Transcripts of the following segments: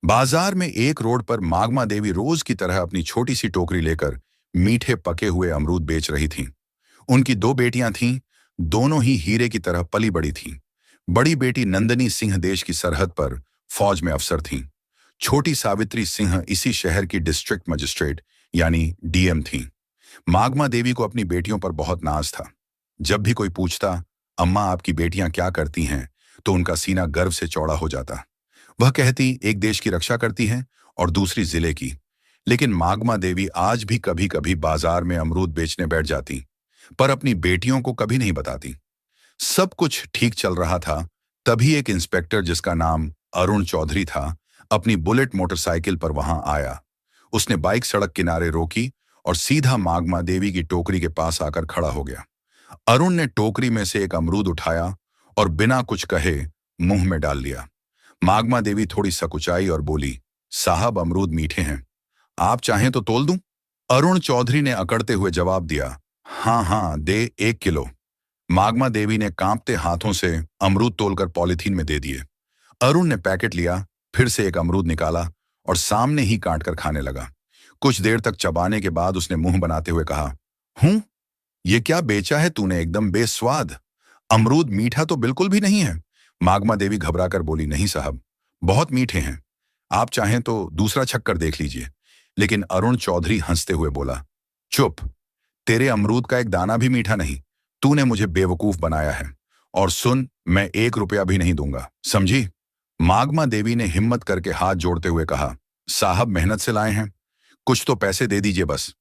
बाजार में एक रोड पर मागमा देवी रोज की तरह अपनी छोटी सी टोकरी लेकर मीठे पके हुए अमरूद बेच रही थीं। उनकी दो बेटियां थीं, दोनों ही हीरे की तरह पली बड़ी थीं। बड़ी बेटी नंदनी सिंह देश की सरहद पर फौज में अफसर थीं। छोटी सावित्री सिंह इसी शहर की डिस्ट्रिक्ट मजिस्ट्रेट यानी डीएम थीं। मागमा देवी को अपनी बेटियों पर बहुत नाज था। जब भी कोई पूछता, अम्मा आपकी बेटियां क्या करती हैं, तो उनका सीना गर्व से चौड़ा हो जाता। वह कहती एक देश की रक्षा करती हैं और दूसरी जिले की। लेकिन मागमा देवी आज भी कभी कभी बाजार में अमरूद बेचने बैठ जाती, पर अपनी बेटियों को कभी नहीं बताती। सब कुछ ठीक चल रहा था, तभी एक इंस्पेक्टर जिसका नाम अरुण चौधरी था, अपनी बुलेट मोटरसाइकिल पर वहां आया। उसने बाइक सड़क किनारे रोकी और सीधा मागमा देवी की टोकरी के पास आकर खड़ा हो गया। अरुण ने टोकरी में से एक अमरूद उठाया और बिना कुछ कहे मुंह में डाल लिया। मागमा देवी थोड़ी सकुचाई और बोली, साहब अमरूद मीठे हैं, आप चाहें तो तोल दूं? अरुण चौधरी ने अकड़ते हुए जवाब दिया, हाँ हाँ दे 1 किलो। मागमा देवी ने कांपते हाथों से अमरूद तोलकर पॉलिथीन में दे दिए। अरुण ने पैकेट लिया, फिर से एक अमरूद निकाला और सामने ही काट कर खाने लगा। कुछ देर तक चबाने के बाद उसने मुंह बनाते हुए कहा, ये क्या बेचा है तूने, एकदम बेस्वाद। अमरूद मीठा तो बिल्कुल भी नहीं है। मागमा देवी घबराकर बोली, नहीं साहब, बहुत मीठे हैं, आप चाहें तो दूसरा छक्कर देख लीजिए। लेकिन अरुण चौधरी हंसते हुए बोला, चुप, तेरे अमरूद का एक दाना भी मीठा नहीं। तूने मुझे बेवकूफ बनाया है। और सुन, मैं 1 रुपया भी नहीं दूंगा, समझी? मागमा देवी ने हिम्मत करके हाथ जोड़ते हुए कहा, साहब मेहनत से लाए हैं, कुछ तो पैसे दे दीजिए बस।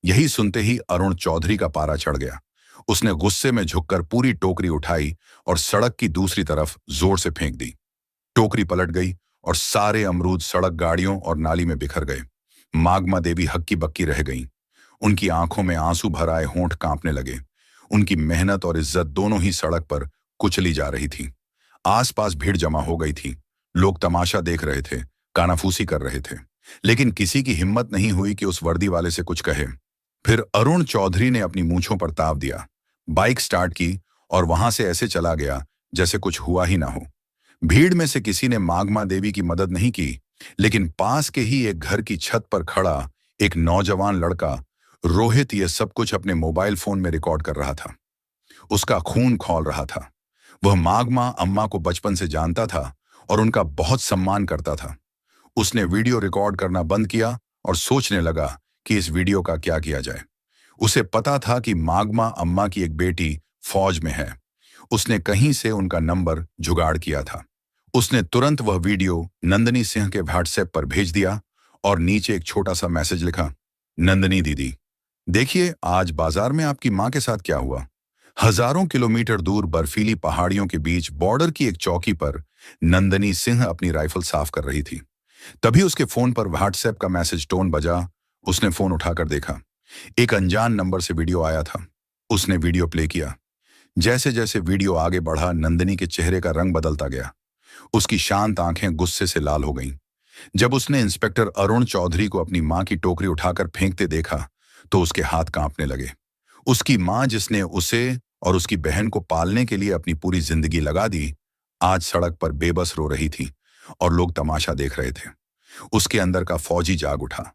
यही सुनते ही अरुण चौधरी का पारा चढ़ गया। उसने गुस्से में झुककर पूरी टोकरी उठाई और सड़क की दूसरी तरफ जोर से फेंक दी। टोकरी पलट गई और सारे अमरूद सड़क, गाड़ियों और नाली में बिखर गए। मागमा देवी हक्की बक्की रह गईं। उनकी आंखों में आंसू भर आए, होंठ कांपने लगे। उनकी मेहनत और इज्जत दोनों ही सड़क पर कुचली जा रही थी। आसपास भीड़ जमा हो गई थी। लोग तमाशा देख रहे थे, कानाफूसी कर रहे थे, लेकिन किसी की हिम्मत नहीं हुई कि उस वर्दी वाले से कुछ कहे। फिर अरुण चौधरी ने अपनी मूंछों पर ताव दिया, बाइक स्टार्ट की और वहां से ऐसे चला गया जैसे कुछ हुआ ही ना हो। भीड़ में से किसी ने मागमा देवी की मदद नहीं की, लेकिन पास के ही एक घर की छत पर खड़ा एक नौजवान लड़का रोहित ये सब कुछ अपने मोबाइल फोन में रिकॉर्ड कर रहा था। उसका खून खौल रहा था। वह मागमा अम्मा को बचपन से जानता था और उनका बहुत सम्मान करता था। उसने वीडियो रिकॉर्ड करना बंद किया और सोचने लगा कि इस वीडियो का क्या किया जाए। उसे पता था कि मागमा अम्मा की एक बेटी फौज में है। उसने कहीं से उनका नंबर जुगाड़ किया था। उसने तुरंत वह वीडियो नंदनी सिंह के व्हाट्सएप पर भेज दिया और नीचे एक छोटा सा मैसेज लिखा, नंदनी दीदी, देखिए आज बाजार में आपकी मां के साथ क्या हुआ। हजारों किलोमीटर दूर बर्फीली पहाड़ियों के बीच बॉर्डर की एक चौकी पर नंदनी सिंह अपनी राइफल साफ कर रही थी। तभी उसके फोन पर व्हाट्सएप का मैसेज टोन बजा। उसने फोन उठाकर देखा, एक अनजान नंबर से वीडियो आया था। उसने वीडियो प्ले किया। जैसे जैसे वीडियो आगे बढ़ा, नंदनी के चेहरे का रंग बदलता गया। उसकी शांत आंखें गुस्से से लाल हो गईं। जब उसने इंस्पेक्टर अरुण चौधरी को अपनी मां की टोकरी उठाकर फेंकते देखा, तो उसके हाथ कांपने लगे। उसकी मां, जिसने उसे और उसकी बहन को पालने के लिए अपनी पूरी जिंदगी लगा दी, आज सड़क पर बेबस रो रही थी और लोग तमाशा देख रहे थे। उसके अंदर का फौजी जाग उठा।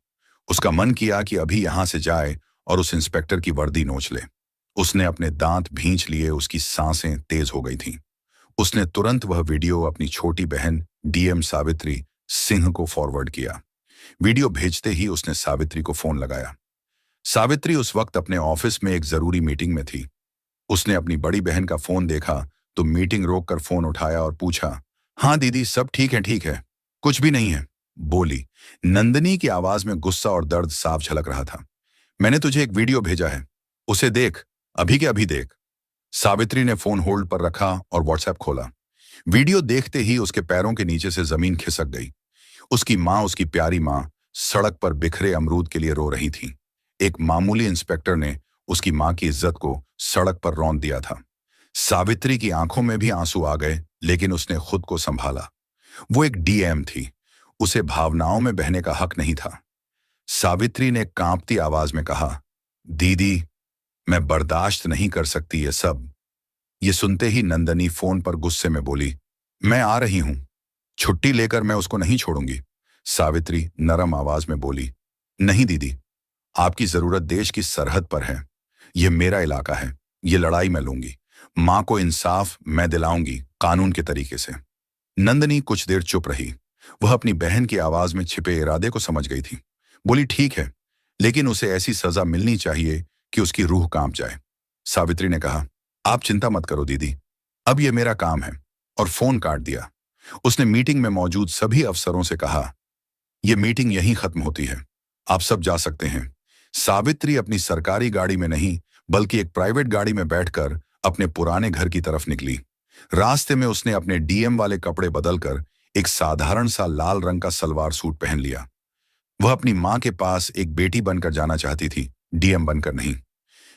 उसका मन किया कि अभी यहां से जाए और उस इंस्पेक्टर की वर्दी नोच ले। उसने अपने दांत भींच लिए, उसकी सांसें तेज हो गई थीं। उसने तुरंत वह वीडियो अपनी छोटी बहन डीएम सावित्री सिंह को फॉरवर्ड किया। वीडियो भेजते ही उसने सावित्री को फोन लगाया। सावित्री उस वक्त अपने ऑफिस में एक जरूरी मीटिंग में थी। उसने अपनी बड़ी बहन का फोन देखा तो मीटिंग रोककर फोन उठाया और पूछा, हाँ दीदी, सब ठीक है, कुछ भी नहीं है, बोली। नंदनी की आवाज में गुस्सा और दर्द साफ झलक रहा था। मैंने तुझे एक वीडियो भेजा है, उसे देख, अभी के अभी देख। सावित्री ने फोन होल्ड पर रखा और व्हाट्सएप खोला। वीडियो देखते ही उसके पैरों के नीचे से जमीन खिसक गई। उसकी मां, उसकी प्यारी मां, सड़क पर बिखरे अमरूद के लिए रो रही थी। एक मामूली इंस्पेक्टर ने उसकी मां की इज्जत को सड़क पर रौंद दिया था। सावित्री की आंखों में भी आंसू आ गए, लेकिन उसने खुद को संभाला। वो एक डीएम थी, उसे भावनाओं में बहने का हक नहीं था। सावित्री ने कांपती आवाज में कहा, दीदी, मैं बर्दाश्त नहीं कर सकती ये सब। ये सुनते ही नंदनी फोन पर गुस्से में बोली, मैं आ रही हूं, छुट्टी लेकर मैं उसको नहीं छोड़ूंगी। सावित्री नरम आवाज में बोली, नहीं दीदी, आपकी जरूरत देश की सरहद पर है। यह मेरा इलाका है, ये लड़ाई मैं लूंगी। मां को इंसाफ मैं दिलाऊंगी, कानून के तरीके से। नंदनी कुछ देर चुप रही। वह अपनी बहन की आवाज में छिपे इरादे को समझ गई थी। बोली, ठीक है, लेकिन उसे ऐसी सजा मिलनी चाहिए कि उसकी रूह कांप जाए। सावित्री ने कहा, आप चिंता मत करो दीदी, अब यह मेरा काम है, और फोन काट दिया। उसने मीटिंग में मौजूद सभी अफसरों से कहा, यह मीटिंग यहीं खत्म होती है, आप सब जा सकते हैं। सावित्री अपनी सरकारी गाड़ी में नहीं बल्कि एक प्राइवेट गाड़ी में बैठकर अपने पुराने घर की तरफ निकली। रास्ते में उसने अपने डीएम वाले कपड़े बदलकर एक साधारण सा लाल रंग का सलवार सूट पहन लिया। वह अपनी मां के पास एक बेटी बनकर जाना चाहती थी, डीएम बनकर नहीं।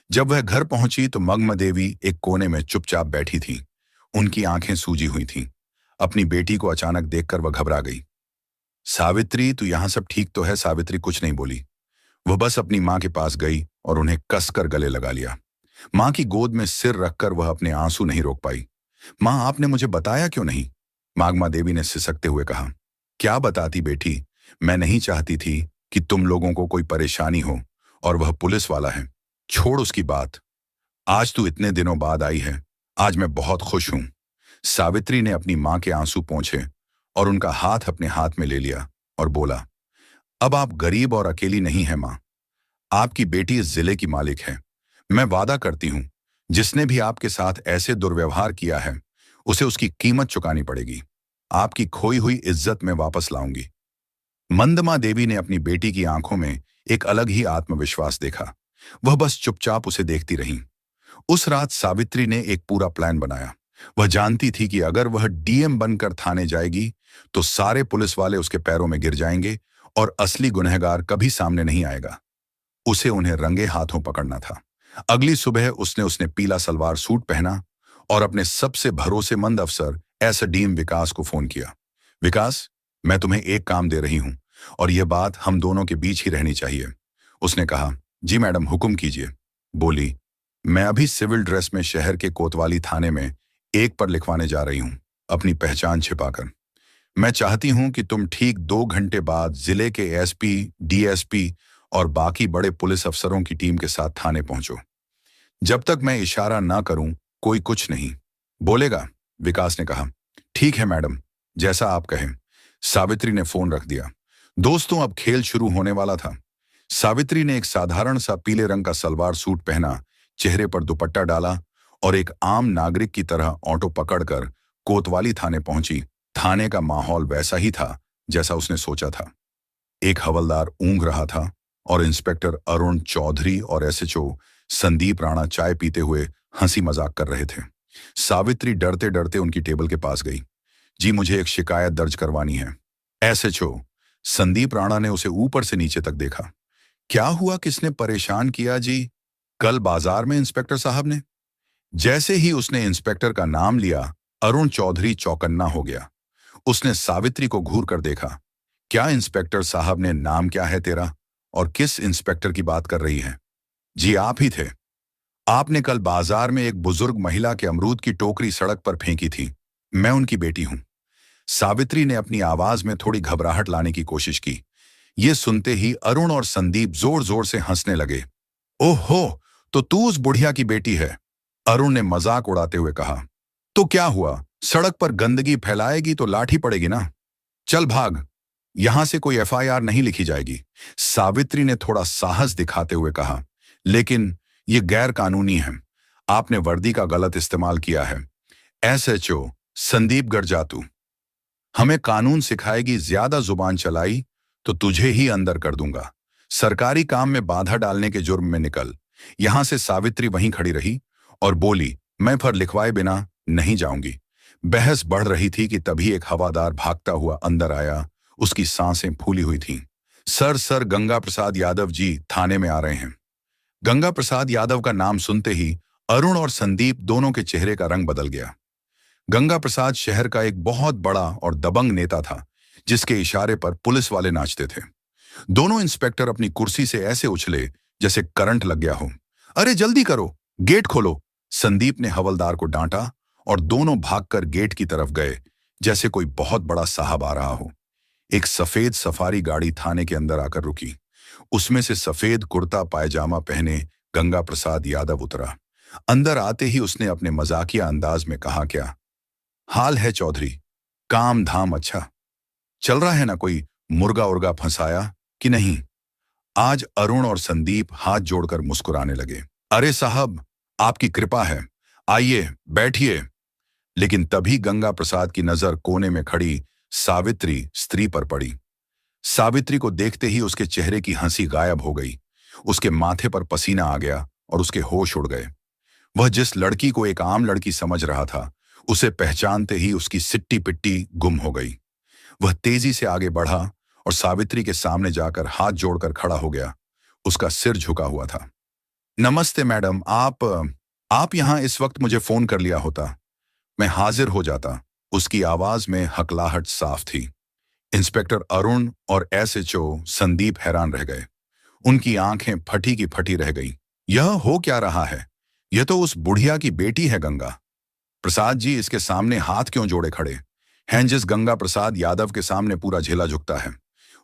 जब वह घर पहुंची तो मग्न देवी एक कोने में चुपचाप बैठी थी। उनकी आंखें सूजी हुई थीं। अपनी बेटी को अचानक देखकर वह घबरा गई। सावित्री, तू यहां सब ठीक तो है? सावित्री कुछ नहीं बोली। वह बस अपनी मां के पास गई और उन्हें कसकर गले लगा लिया। मां की गोद में सिर रखकर वह अपने आंसू नहीं रोक पाई। मां, आपने मुझे बताया क्यों नहीं? मागमा देवी ने सिसकते हुए कहा। क्या बताती बेटी, मैं नहीं चाहती थी कि तुम लोगों को कोई परेशानी हो, और वह पुलिस वाला है। छोड़ उसकी बात। आज तू इतने दिनों बाद आई है, आज मैं बहुत खुश हूं। सावित्री ने अपनी मां के आंसू पोंछे और उनका हाथ अपने हाथ में ले लिया और बोला, अब आप गरीब और अकेली नहीं है मां। आपकी बेटी इस जिले की मालिक है। मैं वादा करती हूं, जिसने भी आपके साथ ऐसे दुर्व्यवहार किया है उसे उसकी कीमत चुकानी पड़ेगी। आपकी खोई हुई इज्जत में वापस लाऊंगी। मंदमा देवी ने अपनी बेटी की आंखों में एक अलग ही आत्मविश्वास देखा। वह बस चुपचाप उसे देखती रही। उस रात सावित्री ने एक पूरा प्लान बनाया। वह जानती थी कि अगर वह डीएम बनकर थाने जाएगी तो सारे पुलिस वाले उसके पैरों में गिर जाएंगे और असली गुनहगार कभी सामने नहीं आएगा। उसे उन्हें रंगे हाथों पकड़ना था। अगली सुबह उसने पीला सलवार सूट पहना और अपने सबसे भरोसेमंद अफसर एसडीएम विकास को फोन किया। विकास, मैं तुम्हें एक काम दे रही हूं और यह बात हम दोनों के बीच ही रहनी चाहिए। उसने कहा, जी मैडम, हुक्म कीजिए। बोली, मैं अभी सिविल ड्रेस में शहर के कोतवाली थाने में एक पर लिखवाने जा रही हूं, अपनी पहचान छिपाकर। मैं चाहती हूं कि तुम ठीक 2 घंटे बाद जिले के एसपी, डीएसपी और बाकी बड़े पुलिस अफसरों की टीम के साथ थाने पहुंचो। जब तक मैं इशारा ना करूं कोई कुछ नहीं बोलेगा। विकास ने कहा, ठीक है मैडम, जैसा आप कहें। सावित्री ने फोन रख दिया। दोस्तों, अब खेल शुरू होने वाला था। सावित्री ने एक साधारण सा पीले रंग का सलवार सूट पहना, चेहरे पर दुपट्टा डाला और एक आम नागरिक की तरह ऑटो पकड़कर कोतवाली थाने पहुंची। थाने का माहौल वैसा ही था जैसा उसने सोचा था। एक हवलदार ऊँघ रहा था और इंस्पेक्टर अरुण चौधरी और एसएचओ संदीप राणा चाय पीते हुए हंसी मजाक कर रहे थे। सावित्री डरते डरते उनकी टेबल के पास गई। जी, मुझे एक शिकायत दर्ज करवानी है। एसएचओ संदीप राणा ने उसे ऊपर से नीचे तक देखा। क्या हुआ, किसने परेशान किया जी? कल बाजार में इंस्पेक्टर साहब ने। जैसे ही उसने इंस्पेक्टर का नाम लिया, अरुण चौधरी चौकन्ना हो गया। उसने सावित्री को घूर कर देखा। क्या इंस्पेक्टर साहब ने? नाम क्या है तेरा और किस इंस्पेक्टर की बात कर रही है? जी, आप ही थे। आपने कल बाजार में एक बुजुर्ग महिला के अमरूद की टोकरी सड़क पर फेंकी थी। मैं उनकी बेटी हूं। सावित्री ने अपनी आवाज में थोड़ी घबराहट लाने की कोशिश की। यह सुनते ही अरुण और संदीप जोर जोर से हंसने लगे। ओहो, तो तू उस बुढ़िया की बेटी है? अरुण ने मजाक उड़ाते हुए कहा। तो क्या हुआ, सड़क पर गंदगी फैलाएगी तो लाठी पड़ेगी ना। चल भाग, यहां से कोई एफआईआर नहीं लिखी जाएगी। सावित्री ने थोड़ा साहस दिखाते हुए कहा, लेकिन यह गैर कानूनी है। आपने वर्दी का गलत इस्तेमाल किया है। एसएचओ संदीप गरजातू, हमें कानून सिखाएगी, ज्यादा जुबान चलाई तो तुझे ही अंदर कर दूंगा। सरकारी काम में बाधा डालने के जुर्म में निकल। यहां से सावित्री वहीं खड़ी रही और बोली, मैं फिर लिखवाए बिना नहीं जाऊंगी। बहस बढ़ रही थी कि तभी एक हवादार भागता हुआ अंदर आया। उसकी सांसें फूली हुई थीं। सर गंगा प्रसाद यादव जी थाने में आ रहे हैं। गंगा प्रसाद यादव का नाम सुनते ही अरुण और संदीप दोनों के चेहरे का रंग बदल गया। गंगा प्रसाद शहर का एक बहुत बड़ा और दबंग नेता था, जिसके इशारे पर पुलिस वाले नाचते थे। दोनों इंस्पेक्टर अपनी कुर्सी से ऐसे उछले जैसे करंट लग गया हो। अरे जल्दी करो, गेट खोलो, संदीप ने हवलदार को डांटा और दोनों भागकर गेट की तरफ गए, जैसे कोई बहुत बड़ा साहब आ रहा हो। एक सफेद सफारी गाड़ी थाने के अंदर आकर रुकी। उसमें से सफेद कुर्ता पायजामा पहने गंगा प्रसाद यादव उतरा। अंदर आते ही उसने अपने मजाकिया अंदाज में कहा, क्या हाल है चौधरी? काम धाम अच्छा चल रहा है ना? कोई मुर्गा उर्गा फंसाया कि नहीं? आज अरुण और संदीप हाथ जोड़कर मुस्कुराने लगे। अरे साहब, आपकी कृपा है, आइए बैठिए। लेकिन तभी गंगा प्रसाद की नजर कोने में खड़ी सावित्री स्त्री पर पड़ी। सावित्री को देखते ही उसके चेहरे की हंसी गायब हो गई। उसके माथे पर पसीना आ गया और उसके होश उड़ गए। वह जिस लड़की को एक आम लड़की समझ रहा था, उसे पहचानते ही उसकी सिट्टी पिट्टी गुम हो गई। वह तेजी से आगे बढ़ा और सावित्री के सामने जाकर हाथ जोड़कर खड़ा हो गया। उसका सिर झुका हुआ था। नमस्ते मैडम, आप यहाँ इस वक्त मुझे फोन कर लिया होता, मैं हाजिर हो जाता। उसकी आवाज में हकलाहट साफ थी। इंस्पेक्टर अरुण और एसएचओ संदीप हैरान रह गए। उनकी आंखें फटी की फटी रह गईं। यह हो क्या रहा है? यह तो उस बुढ़िया की बेटी है गंगा प्रसाद जी। इसके सामने हाथ क्यों जोड़े खड़े हैं? जिस गंगा प्रसाद यादव के सामने पूरा झेला झुकता है,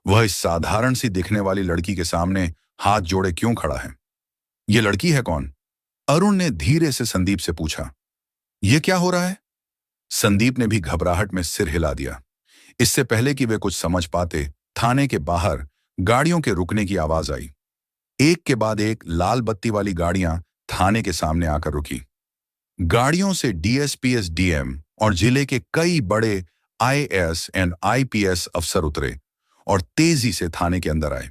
वह इस साधारण सी दिखने वाली लड़की के सामने हाथ जोड़े क्यों खड़ा है? ये लड़की है कौन? अरुण ने धीरे से संदीप से पूछा। यह क्या हो रहा है? संदीप ने भी घबराहट में सिर हिला दिया। इससे पहले कि वे कुछ समझ पाते, थाने के बाहर गाड़ियों के रुकने की आवाज आई। एक के बाद एक लाल बत्ती वाली गाड़ियां थाने के सामने आकर रुकी। गाड़ियों से डीएसपी, एसडीएम और जिले के कई बड़े आईएएस एंड आईपीएस अफसर उतरे और तेजी से थाने के अंदर आए।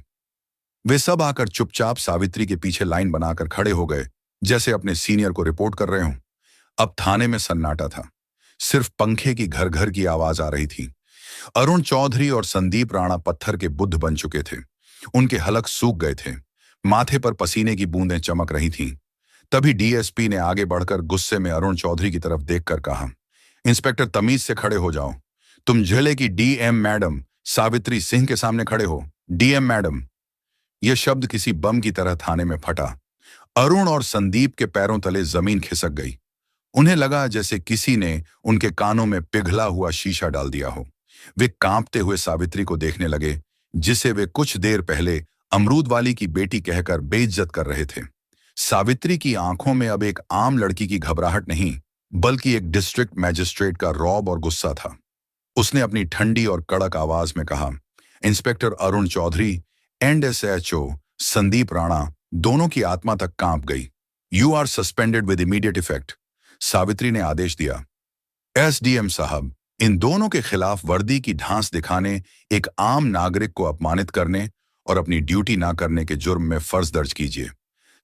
वे सब आकर चुपचाप सावित्री के पीछे लाइन बनाकर खड़े हो गए, जैसे अपने सीनियर को रिपोर्ट कर रहे हों। अब थाने में सन्नाटा था। सिर्फ पंखे की घर घर की आवाज आ रही थी। अरुण चौधरी और संदीप राणा पत्थर के बुद्ध बन चुके थे। उनके हलक सूख गए थे। माथे पर पसीने की बूंदें चमक रही थीं। तभी डीएसपी ने आगे बढ़कर गुस्से में अरुण चौधरी की तरफ देखकर कहा, इंस्पेक्टर तमीज से खड़े हो जाओ। तुम जिले की डीएम मैडम सावित्री सिंह के सामने खड़े हो। DM madam. यह शब्द किसी बम की तरह थाने में फटा। अरुण और संदीप के पैरों तले जमीन खिसक गई। उन्हें लगा जैसे किसी ने उनके कानों में पिघला हुआ शीशा डाल दिया हो। वे कांपते हुए सावित्री को देखने लगे, जिसे वे कुछ देर पहले अमरूद वाली की बेटी कहकर बेइज्जत कर रहे थे। सावित्री की आंखों में अब एक आम लड़की की घबराहट नहीं, बल्कि एक डिस्ट्रिक्ट मैजिस्ट्रेट का रौब और गुस्सा था। उसने अपनी ठंडी और कड़क आवाज में कहा, inspector Arun Chaudhary and SHO Sandeep Rana, दोनों की आत्मा तक कांप गई। You are suspended with immediate effect. Savitri ने आदेश दिया। एसडीएम साहब, इन दोनों के खिलाफ वर्दी की ढांस दिखाने, एक आम नागरिक को अपमानित करने और अपनी ड्यूटी ना करने के जुर्म में फर्ज दर्ज कीजिए।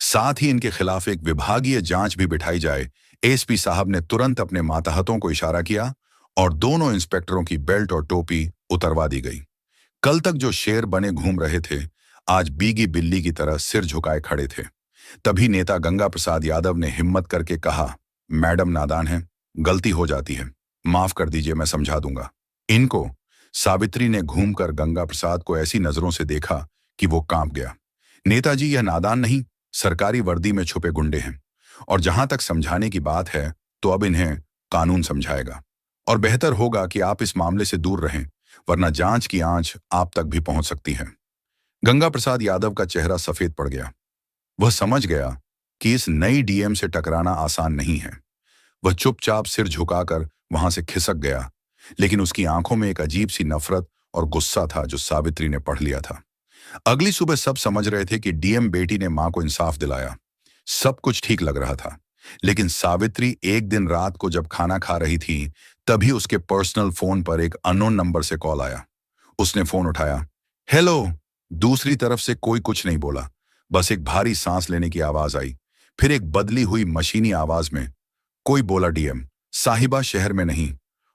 साथ ही इनके खिलाफ एक विभागीय जांच भी बिठाई जाए। एसपी साहब ने तुरंत अपने मातहतों को इशारा किया और दोनों इंस्पेक्टरों की बेल्ट और टोपी उतरवा दी गई। कल तक जो शेर बने घूम रहे थे, आज बीगी बिल्ली की तरह सिर झुकाए खड़े थे। तभी नेता गंगा प्रसाद यादव ने हिम्मत करके कहा, मैडम नादान है, गलती हो जाती है, माफ कर दीजिए, मैं समझा दूंगा इनको। सावित्री ने घूमकर गंगा प्रसाद को ऐसी नजरों से देखा कि वो कांप गया। नेताजी, यह नादान नहीं, सरकारी वर्दी में छुपे गुंडे हैं, और जहां तक समझाने की बात है तो अब इन्हें कानून समझाएगा। और बेहतर होगा कि आप इस मामले से दूर रहें, वरना जांच की आंच आप तक भी पहुंच सकती है। गंगा प्रसाद यादव का चेहरा सफेद पड़ गया। वह समझ गया कि इस नई डीएम से टकराना आसान नहीं है। वह चुपचाप सिर झुकाकर वहां से खिसक गया, लेकिन उसकी आंखों में एक अजीब सी नफरत और गुस्सा था जो सावित्री ने पढ़ लिया था। अगली सुबह सब समझ रहे थे कि डीएम बेटी ने मां को इंसाफ दिलाया। सब कुछ ठीक लग रहा था, लेकिन सावित्री एक दिन रात को जब खाना खा रही थी, तभी उसके पर्सनल फोन पर एक अननोन नंबर से कॉल आया। उसने फोन उठाया। हेलो। दूसरी तरफ से कोई कुछ नहीं बोला, बस एक भारी सांस लेने की आवाज आई। फिर एक बदली हुई मशीनी आवाज में कोई बोला, डीएम साहिबा शहर में नहीं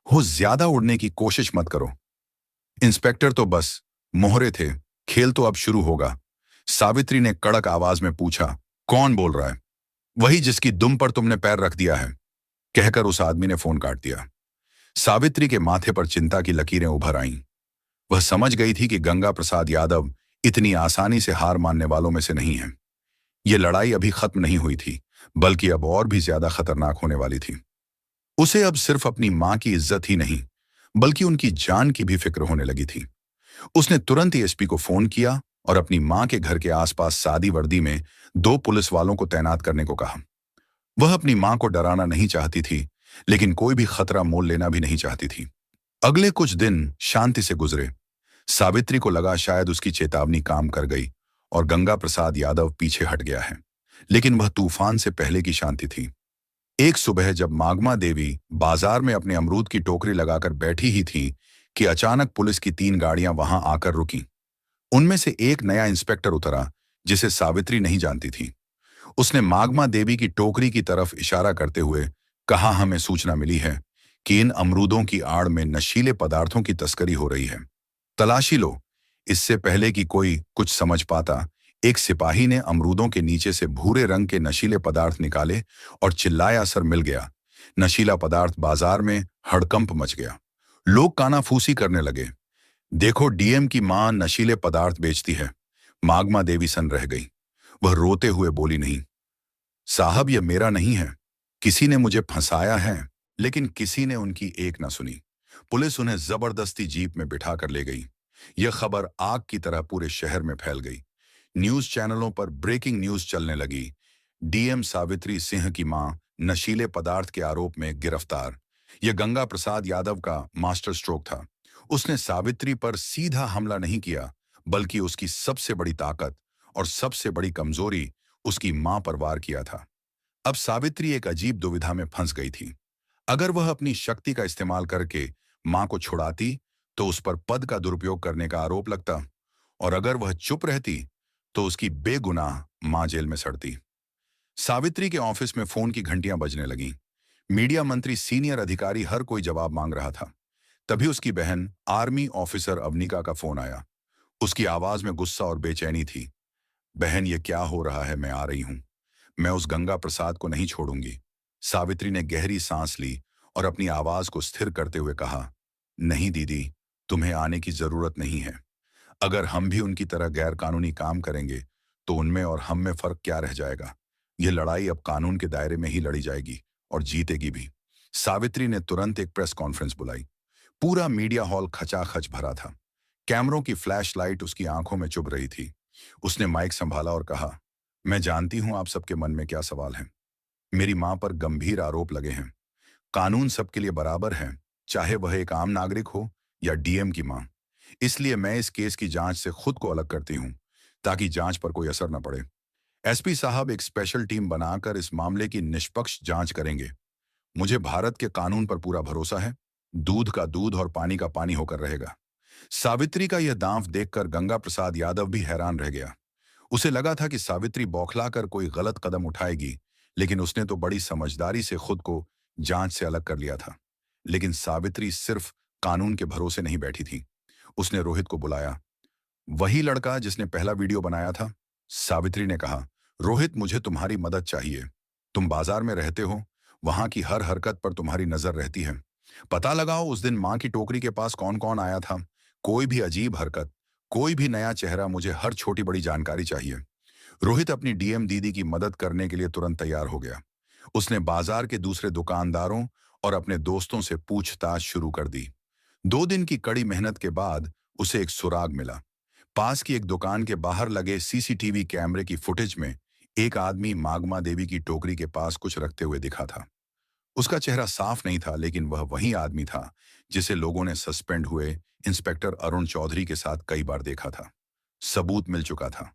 हो, ज्यादा उड़ने की कोशिश मत करो। इंस्पेक्टर तो बस मोहरे थे, खेल तो अब शुरू होगा। सावित्री ने कड़क आवाज में पूछा, कौन बोल रहा है? वही जिसकी दुम पर तुमने पैर रख दिया है, कहकर उस आदमी ने फोन काट दिया। सावित्री के माथे पर चिंता की लकीरें उभर आईं। वह समझ गई थी कि गंगा प्रसाद यादव इतनी आसानी से हार मानने वालों में से नहीं है। यह लड़ाई अभी खत्म नहीं हुई थी, बल्कि अब और भी ज्यादा खतरनाक होने वाली थी। उसे अब सिर्फ अपनी मां की इज्जत ही नहीं, बल्कि उनकी जान की भी फिक्र होने लगी थी। उसने तुरंत ही एसपी को फोन किया और अपनी मां के घर के आसपास सादी वर्दी में 2 पुलिस वालों को तैनात करने को कहा। वह अपनी मां को डराना नहीं चाहती थी, लेकिन कोई भी खतरा मोल लेना भी नहीं चाहती थी। अगले कुछ दिन शांति से गुजरे। सावित्री को लगा शायद उसकी चेतावनी काम कर गई और गंगा प्रसाद यादव पीछे हट गया है, लेकिन वह तूफान से पहले की शांति थी। एक सुबह जब मागमा देवी बाजार में अपने अमरूद की टोकरी लगाकर बैठी ही थी कि अचानक पुलिस की 3 गाड़ियां वहां आकर रुकीं। उनमें से एक नया इंस्पेक्टर उतरा, जिसे सावित्री नहीं जानती थी। उसने मागमा देवी की टोकरी की तरफ इशारा करते हुए कहा, हमें सूचना मिली है कि इन अमरूदों की आड़ में नशीले पदार्थों की तस्करी हो रही है। तलाशी लो। इससे पहले कि कोई कुछ समझ पाता, एक सिपाही ने अमरूदों के नीचे से भूरे रंग के नशीले पदार्थ निकाले और चिल्लाया, सर मिल गया। नशीला पदार्थ बाजार में हड़कंप मच गया। लोग कानाफूसी करने लगे। देखो, डीएम की मां नशीले पदार्थ बेचती है। मागमा देवी सन रह गई। वह रोते हुए बोली, नहीं साहब, यह मेरा नहीं है। किसी ने मुझे फंसाया है। लेकिन किसी ने उनकी एक न सुनी। पुलिस उन्हें जबरदस्ती जीप में बिठा कर ले गई। यह खबर आग की तरह पूरे शहर में फैल गई। न्यूज चैनलों पर ब्रेकिंग न्यूज चलने लगी। डीएम सावित्री सिंह की मां नशीले पदार्थ के आरोप में गिरफ्तार। यह गंगा प्रसाद यादव का मास्टर स्ट्रोक था। उसने सावित्री पर सीधा हमला नहीं किया, बल्कि उसकी सबसे बड़ी ताकत और सबसे बड़ी कमजोरी, उसकी मां पर वार किया था। अब सावित्री एक अजीब दुविधा में फंस गई थी। अगर वह अपनी शक्ति का इस्तेमाल करके मां को छुड़ाती तो उस पर पद का दुरुपयोग करने का आरोप लगता, और अगर वह चुप रहती तो उसकी बेगुनाह मां जेल में सड़ती। सावित्री के ऑफिस में फोन की घंटियां बजने लगीं। मीडिया मंत्री, सीनियर अधिकारी, हर कोई जवाब मांग रहा था। तभी उसकी बहन आर्मी ऑफिसर अवनिका का फोन आया। उसकी आवाज में गुस्सा और बेचैनी थी। बहन, ये क्या हो रहा है? मैं आ रही हूं। मैं उस गंगा प्रसाद को नहीं छोड़ूंगी। सावित्री ने गहरी सांस ली और अपनी आवाज को स्थिर करते हुए कहा, नहीं दीदी, तुम्हें आने की जरूरत नहीं है। अगर हम भी उनकी तरह गैर कानूनी काम करेंगे तो उनमें और हम में फर्क क्या रह जाएगा? यह लड़ाई अब कानून के दायरे में ही लड़ी जाएगी और जीतेगी भी। सावित्री ने तुरंत एक प्रेस कॉन्फ्रेंस बुलाई। पूरा मीडिया हॉल खचाखच भरा था। कैमरों की फ्लैश लाइट उसकी आंखों में चुभ रही थी। उसने माइक संभाला और कहा, मैं जानती हूं आप सबके मन में क्या सवाल है। मेरी मां पर गंभीर आरोप लगे हैं। कानून सबके लिए बराबर है, चाहे वह एक आम नागरिक हो या डीएम की मां। इसलिए मैं इस केस की जांच से खुद को अलग करती हूं, ताकि जांच पर कोई असर न पड़े। एसपी साहब एक स्पेशल टीम बनाकर इस मामले की निष्पक्ष जांच करेंगे। मुझे भारत के कानून पर पूरा भरोसा है। दूध का दूध और पानी का पानी होकर रहेगा। सावित्री का यह दांव देखकर गंगा प्रसाद यादव भी हैरान रह गया। उसे लगा था कि सावित्री बौखलाकर कोई गलत कदम उठाएगी, लेकिन उसने तो बड़ी समझदारी से खुद को जांच से अलग कर लिया था। लेकिन सावित्री सिर्फ कानून के भरोसे नहीं बैठी थी। उसने रोहित को बुलाया। वही लड़का जिसने पहला वीडियो बनाया था? सावित्री ने कहा, रोहित, मुझे तुम्हारी मदद चाहिए। तुम बाजार में रहते हो, वहां की हर हरकत पर तुम्हारी नजर रहती है। पता लगाओ उस दिन मां की टोकरी के पास कौन कौन आया था। कोई भी अजीब हरकत, कोई भी नया चेहरा, मुझे हर छोटी बड़ी जानकारी चाहिए। रोहित अपनी डीएम दीदी की मदद करने के लिए तुरंत तैयार हो गया। उसने बाजार के दूसरे दुकानदारों और अपने दोस्तों से पूछताछ शुरू कर दी। 2 दिन की कड़ी मेहनत के बाद उसे एक सुराग मिला। पास की एक दुकान के बाहर लगे सीसीटीवी कैमरे की फुटेज में एक आदमी मागमा देवी की टोकरी के पास कुछ रखते हुए दिखा था। उसका चेहरा साफ नहीं था, लेकिन वह वही आदमी था जिसे लोगों ने सस्पेंड हुए इंस्पेक्टर अरुण चौधरी के साथ कई बार देखा था। सबूत मिल चुका था।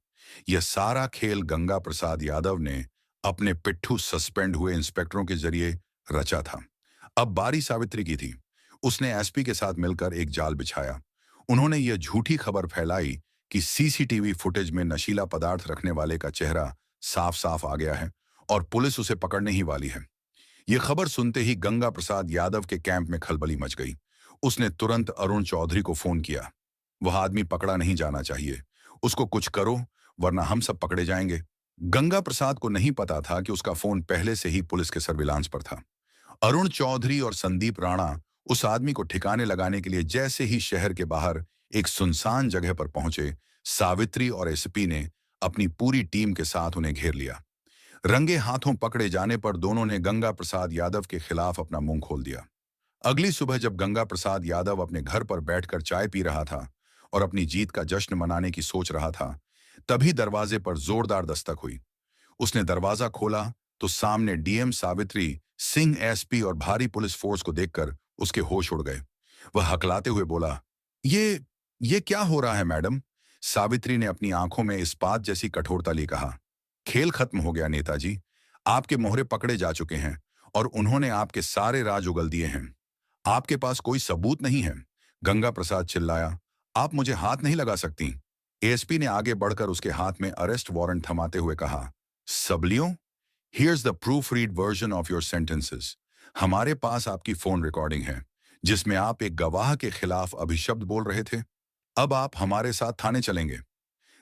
यह सारा खेल गंगा प्रसाद यादव ने अपने पिट्ठू सस्पेंड हुए इंस्पेक्टरों के जरिए रचा था। अब बारी सावित्री की थी। उसने एसपी के साथ मिलकर एक जाल बिछाया। उन्होंने यह झूठी खबर फैलाई कि सीसीटीवी फुटेज में नशीला पदार्थ रखने वाले का चेहरा साफ साफ आ गया है और पुलिस उसे पकड़ने ही वाली है। यह खबर सुनते ही गंगा प्रसाद यादव के कैंप में खलबली मच गई। उसने तुरंत अरुण चौधरी को फोन किया। वह आदमी पकड़ा नहीं जाना चाहिए। उसको कुछ करो, वरना हम सब पकड़े जाएंगे। गंगा प्रसाद को नहीं पता था कि उसका फोन पहले से ही पुलिस के सर्विलांस पर था। अरुण चौधरी और संदीप राणा उस आदमी को ठिकाने लगाने के लिए जैसे ही शहर के बाहर एक सुनसान जगह पर पहुंचे, सावित्री और एसपी ने अपनी पूरी टीम के साथ उन्हें घेर लिया। रंगे हाथों पकड़े जाने पर दोनों ने गंगा प्रसाद यादव के खिलाफ अपना मुंह खोल दिया। अगली सुबह जब गंगा प्रसाद यादव अपने घर पर बैठकर चाय पी रहा था और अपनी जीत का जश्न मनाने की सोच रहा था, तभी दरवाजे पर जोरदार दस्तक हुई। उसने दरवाजा खोला तो सामने डीएम सावित्री सिंह एसपी और भारी पुलिस फोर्स को देखकर उसके होश उड़ गए। वह हकलाते हुए बोला, ये क्या हो रहा है मैडम? सावित्री ने अपनी आंखों में इस्पात जैसी कठोरता ली कहा, खेल खत्म हो गया नेताजी। आपके मोहरे पकड़े जा चुके हैं और उन्होंने आपके सारे राज उगल दिए हैं। आपके पास कोई सबूत नहीं है। गंगा प्रसाद चिल्लाया, आप मुझे हाथ नहीं लगा सकती। एएसपी ने आगे बढ़कर उसके हाथ में अरेस्ट वारंट थमाते हुए कहा, सबलियों, here's the proof read version of your sentences. हमारे पास आपकी फोन रिकॉर्डिंग है जिसमें आप एक गवाह के खिलाफ अभिशब्द बोल रहे थे। अब आप हमारे साथ थाने चलेंगे।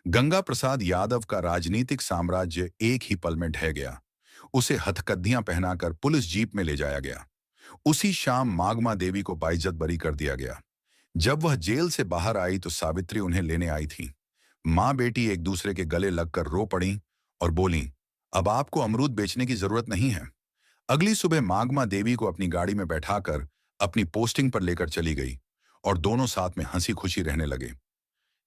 गंगा प्रसाद यादव का राजनीतिक साम्राज्य एक ही पल में ढह गया। उसे हथकद्दियां पहनाकर पुलिस जीप में ले जाया गया। उसी शाम मागमा देवी को बाइज्जत बरी कर दिया गया। जब वह जेल से बाहर आई तो सावित्री उन्हें लेने आई थी। मां बेटी एक दूसरे के गले लगकर रो पड़ी और बोली, अब आपको अमरूद बेचने की जरूरत नहीं है। अगली सुबह मागमा देवी को अपनी गाड़ी में बैठाकर अपनी पोस्टिंग पर लेकर चली गई और दोनों साथ में हंसी खुशी रहने लगे।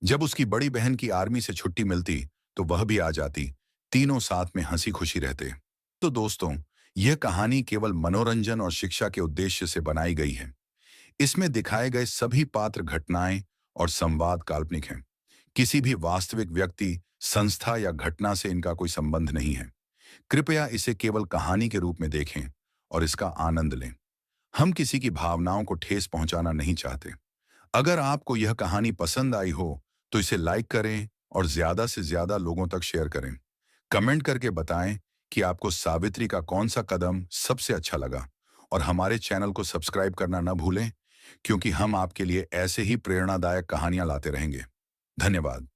जब उसकी बड़ी बहन की आर्मी से छुट्टी मिलती तो वह भी आ जाती। तीनों साथ में हंसी खुशी रहते। तो दोस्तों, यह कहानी केवल मनोरंजन और शिक्षा के उद्देश्य से बनाई गई है। इसमें दिखाए गए सभी पात्र, घटनाएं और संवाद काल्पनिक हैं। किसी भी वास्तविक व्यक्ति, संस्था या घटना से इनका कोई संबंध नहीं है। कृपया इसे केवल कहानी के रूप में देखें और इसका आनंद लें। हम किसी की भावनाओं को ठेस पहुंचाना नहीं चाहते। अगर आपको यह कहानी पसंद आई हो तो इसे लाइक करें और ज्यादा से ज्यादा लोगों तक शेयर करें। कमेंट करके बताएं कि आपको सावित्री का कौन सा कदम सबसे अच्छा लगा और हमारे चैनल को सब्सक्राइब करना न भूलें, क्योंकि हम आपके लिए ऐसे ही प्रेरणादायक कहानियां लाते रहेंगे। धन्यवाद।